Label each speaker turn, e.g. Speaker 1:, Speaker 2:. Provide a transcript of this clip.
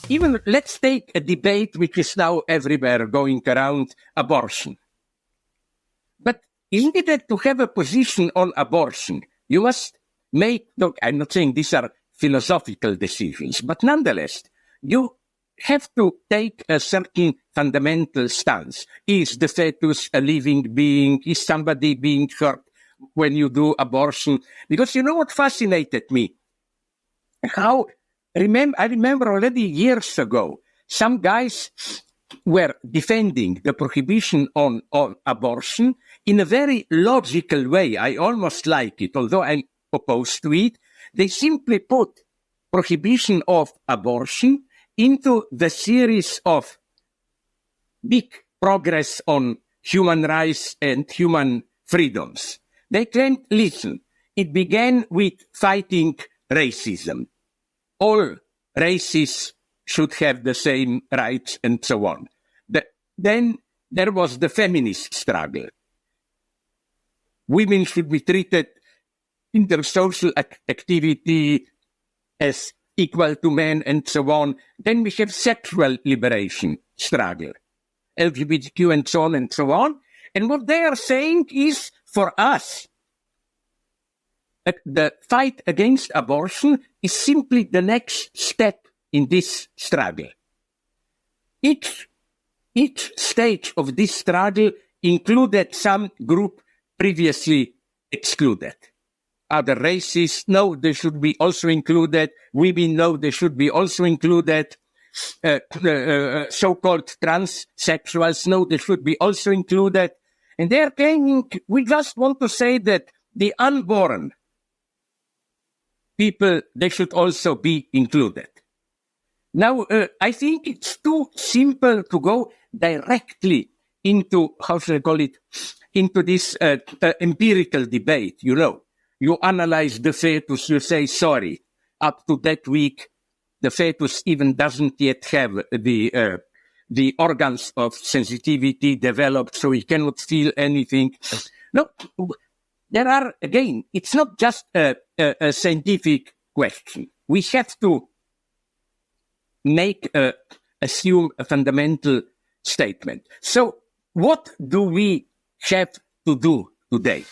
Speaker 1: even let's take a debate which is now everywhere going around, abortion. But isn't it that to have a position on abortion, you must make, look, I'm not saying these are philosophical decisions, but nonetheless, you have to take a certain fundamental stance. Is the fetus a living being? Is somebody being hurt when you do abortion? Because you know what fascinated me? I remember already years ago, some guys were defending the prohibition on abortion in a very logical way. I almost like it, although I'm opposed to it. They simply put prohibition of abortion into the series of big progress on human rights and human freedoms. They claimed, listen, it began with fighting racism. All races should have the same rights and so on. Then there was the feminist struggle. Women should be treated in their social activity as equal to men and so on. Then we have sexual liberation struggle, LGBTQ and so on and so on. And what they are saying is, for us, the fight against abortion is simply the next step in this struggle. Each stage of this struggle included some group previously excluded. Other races, no, they should be also included. Women, no, they should be also included. So-called transsexuals, no, they should be also included. And they're claiming, we just want to say that the unborn people, they should also be included. Now, I think it's too simple to go directly into, how should I call it, into this empirical debate, you know. You analyze the fetus, you say, sorry, up to that week, the fetus even doesn't yet have the organs of sensitivity developed, so he cannot feel anything. No, there are, again, it's not just a scientific question. We have to assume a fundamental statement. So what do we have to do today?